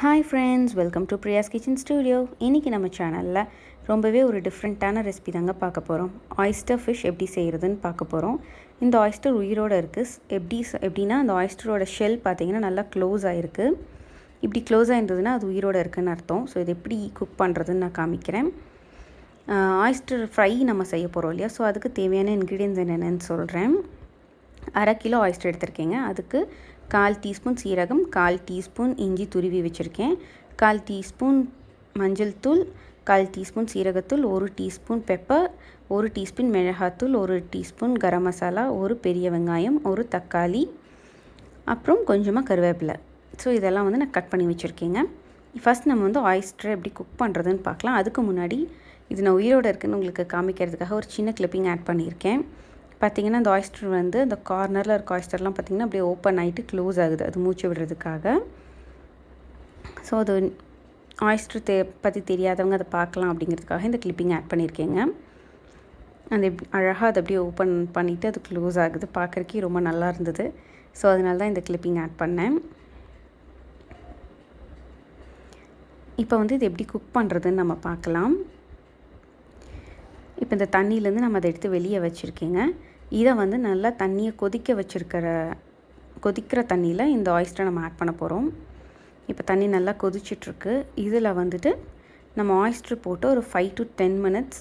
Hi friends, welcome to Priya's kitchen studio. இன்றைக்கி நம்ம சேனலில் ரொம்பவே ஒரு டிஃப்ரெண்ட்டான ரெசிபி தாங்க பார்க்க போகிறோம். ஆயிஸ்டர் ஃபிஷ் எப்படி செய்கிறதுன்னு பார்க்க போகிறோம். இந்த ஆயிஸ்டர் உயிரோடு இருக்குது. எப்படின்னா அந்த ஆயிஸ்டரோட ஷெல் பார்த்திங்கன்னா நல்லா க்ளோஸ் ஆகிருக்கு. இப்படி க்ளோஸ் ஆகிருந்ததுன்னா அது உயிரோடு இருக்குதுன்னு அர்த்தம். ஸோ இது எப்படி குக் பண்ணுறதுன்னு நான் காமிக்கிறேன். ஆயிஸ்டர் ஃப்ரை நம்ம செய்ய போகிறோம் இல்லையா, ஸோ அதுக்கு தேவையான இன்க்ரீடியன்ஸ் என்னென்னு சொல்கிறேன். 1/2 கிலோ ஆயிஸ்டர் எடுத்திருக்கேங்க. அதுக்கு 1/4 டீஸ்பூன் சீரகம், 1/4 டீஸ்பூன் இஞ்சி துருவி வச்சுருக்கேன், 1/4 டீஸ்பூன் மஞ்சள் தூள், 1/4 டீஸ்பூன் சீரகத்தூள், 1 டீஸ்பூன் பெப்பர், 1 டீஸ்பூன் மிளகாத்தூள், 1 டீஸ்பூன் கரம் மசாலா, 1 பெரிய வெங்காயம், 1 தக்காளி, அப்புறம் கொஞ்சமாக கருவேப்பிலை. ஸோ இதெல்லாம் நான் கட் பண்ணி வச்சுருக்கேங்க. ஃபஸ்ட் நம்ம ஆயிஸ்டர் எப்படி குக் பண்ணுறதுன்னு பார்க்கலாம். அதுக்கு முன்னாடி இது நான் உயிரோடு இருக்குதுன்னு உங்களுக்கு காமிக்கிறதுக்காக ஒரு சின்ன கிளிப்பிங் ஆட் பண்ணியிருக்கேன். பார்த்திங்கன்னா அந்த ஆயிஸ்டர் அந்த கார்னரில் இருக்க ஆயிஸ்டர்லாம் பார்த்திங்கன்னா அப்படியே ஓப்பன் ஆகிட்டு க்ளோஸ் ஆகுது, அது மூச்சு விடுறதுக்காக. ஸோ அது ஆயிஸ்டர் பற்றி தெரியாதவங்க அதை பார்க்கலாம் அப்படிங்கிறதுக்காக இந்த கிளிப்பிங் ஆட் பண்ணியிருக்கேங்க. அந்த அழகாக அது அப்படியே ஓப்பன் பண்ணிவிட்டு அது க்ளோஸ் ஆகுது, பார்க்குறக்கே ரொம்ப நல்லா இருந்தது. ஸோ அதனால தான் இந்த கிளிப்பிங் ஆட் பண்ணேன். இப்போ இது எப்படி குக் பண்ணுறதுன்னு நம்ம பார்க்கலாம். இப்போ இந்த தண்ணியிலேருந்து நம்ம அதை எடுத்து வெளியே வச்சுருக்கேங்க. இதை நல்லா தண்ணியை கொதிக்கிற தண்ணியில் இந்த ஆயிஸ்டரை நம்ம ஆட் பண்ண போகிறோம். இப்போ தண்ணி நல்லா கொதிச்சிட்ருக்கு. இதில் நம்ம ஆயிஸ்டர் போட்டு ஒரு 5 to 10 minutes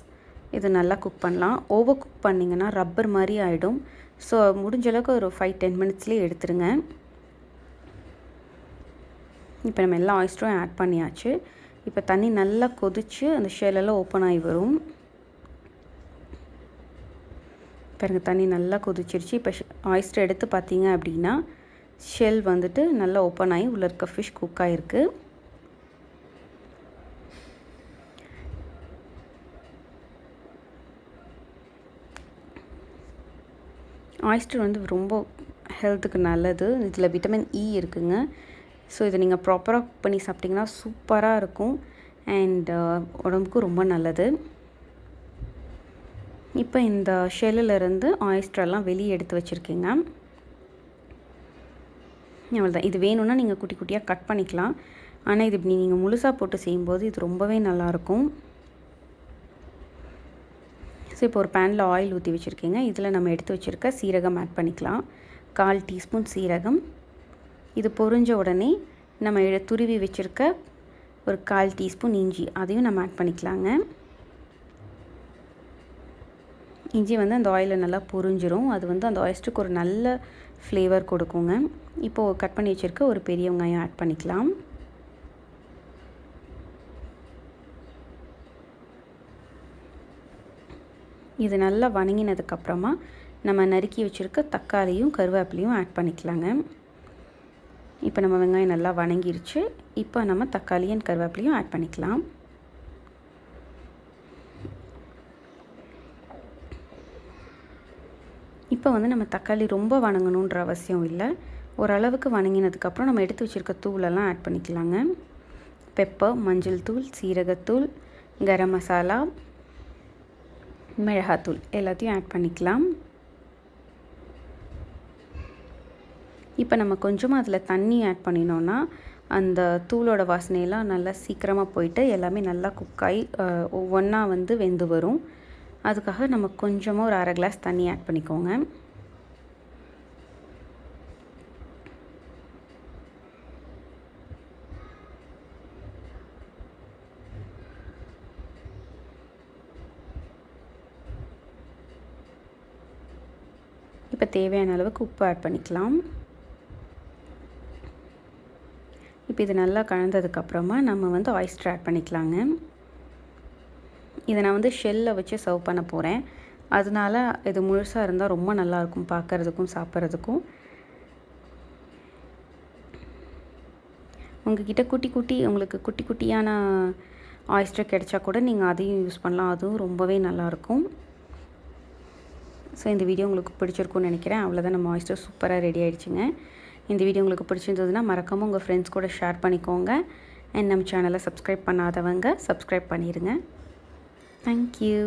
இது நல்லா குக் பண்ணலாம். ஓவர் குக் பண்ணிங்கன்னா ரப்பர் மாதிரி ஆகிடும். ஸோ முடிஞ்ச அளவுக்கு ஒரு 5-10 minutesலேயே எடுத்துருங்க. இப்போ நம்ம எல்லா ஆயிஸ்டரும் ஆட் பண்ணியாச்சு. இப்போ தண்ணி நல்லா கொதித்து அந்த ஷெல்லெல்லாம் ஓப்பன் ஆகி வரும். பாருங்கள், தண்ணி நல்லா கொதிச்சிருச்சு. இப்போ ஆயிஸ்டர் எடுத்து பார்த்தீங்க அப்படின்னா ஷெல் நல்லா ஓப்பன் ஆகி உள்ளே இருக்க ஃபிஷ் குக் ஆகிருக்கு. ஆயிஸ்டர் ரொம்ப ஹெல்த்துக்கு நல்லது. இதில் விட்டமின் இ இருக்குங்க. ஸோ இதை நீங்கள் ப்ராப்பராக குக் பண்ணி சாப்பிட்டிங்கன்னா சூப்பராக இருக்கும் அண்ட் உடம்புக்கும் ரொம்ப நல்லது. இப்போ இந்த ஷெல்லிருந்து ஆயிஸ்டரெல்லாம் வெளியே எடுத்து வச்சுருக்கீங்க. அவ்வளோதான். இது வேணும்னா நீங்கள் குட்டி குட்டியாக கட் பண்ணிக்கலாம். ஆனால் இது இப்படி நீங்கள் முழுசாக போட்டு செய்யும்போது இது ரொம்பவே நல்லாயிருக்கும். ஸோ இப்போ ஒரு பேனில் ஆயில் ஊற்றி வச்சுருக்கீங்க. இதில் நம்ம எடுத்து வச்சுருக்க சீரகம் ஆட் பண்ணிக்கலாம். 1/4 டீஸ்பூன் சீரகம். இது பொரிஞ்ச உடனே நம்ம துருவி வச்சுருக்க ஒரு 1/4 டீஸ்பூன் இஞ்சி, அதையும் நம்ம ஆட் பண்ணிக்கலாங்க. இஞ்சி அந்த ஆயிலில் நல்லா பொரிஞ்சிரும். அது அந்த ஆயிஸ்டருக்கு ஒரு நல்ல ஃப்ளேவர் கொடுக்குங்க. இப்போது கட் பண்ணி வச்சுருக்க ஒரு பெரிய வெங்காயம் ஆட் பண்ணிக்கலாம். இது நல்லா வணங்கினதுக்கப்புறமா நம்ம நறுக்கி வச்சுருக்க தக்காளியும் கருவேப்பிலையும் ஆட் பண்ணிக்கலாங்க. இப்போ நம்ம வெங்காயம் நல்லா வணங்கிருச்சு. இப்போ நம்ம தக்காளி அண்ட் கருவேப்பிலையும் ஆட் பண்ணிக்கலாம். இப்போ நம்ம தக்காளி ரொம்ப வணங்கணுன்ற அவசியம் இல்லை. ஓரளவுக்கு வணங்கினதுக்கப்புறம் நம்ம எடுத்து வச்சுருக்க தூளெல்லாம் ஆட் பண்ணிக்கலாங்க. பெப்பர், மஞ்சள் தூள், சீரகத்தூள், கரம் மசாலா, மிளகாத்தூள் எல்லாத்தையும் ஆட் பண்ணிக்கலாம். இப்போ நம்ம கொஞ்சமாக அதில் தண்ணி ஆட் பண்ணினோன்னா அந்த தூளோட வாசனையெல்லாம் நல்லா சீக்கிரமாக போயிட்டு எல்லாமே நல்லா குக்காகி ஒவ்வொன்றா வெந்து வரும். அதுக்காக நம்ம கொஞ்சமாக ஒரு 1/2 கிளாஸ் தண்ணி ஆட் பண்ணிக்கோங்க. இப்போ தேவையான அளவுக்கு உப்பு ஆட் பண்ணிக்கலாம். இப்போ இது நல்லா கலந்ததுக்கப்புறமா நம்ம ஆயிஸ்டர் ஆட் பண்ணிக்கலாங்க. இதை நான் ஷெல்லில் வச்சு சர்வ் பண்ண போகிறேன். அதனால இது முழுசாக இருந்தால் ரொம்ப நல்லாயிருக்கும் பார்க்குறதுக்கும் சாப்பிட்றதுக்கும். உங்கள்கிட்ட உங்களுக்கு குட்டி குட்டியான ஆயிஸ்டர் கிடைச்சா கூட நீங்கள் அதையும் யூஸ் பண்ணலாம். அதுவும் ரொம்பவே நல்லாயிருக்கும். ஸோ இந்த வீடியோ உங்களுக்கு பிடிச்சிருக்கும்னு நினைக்கிறேன். அவ்வளோதான், நம்ம ஆயிஸ்டர் சூப்பராக ரெடி ஆகிடுச்சுங்க. இந்த வீடியோ உங்களுக்கு பிடிச்சிருந்ததுன்னா மறக்காமல் உங்கள் ஃப்ரெண்ட்ஸ் கூட ஷேர் பண்ணிக்கோங்க. அண்ட் நம்ம சேனலை சப்ஸ்கிரைப் பண்ணாதவங்க சப்ஸ்கிரைப் பண்ணிடுங்க. Thank you.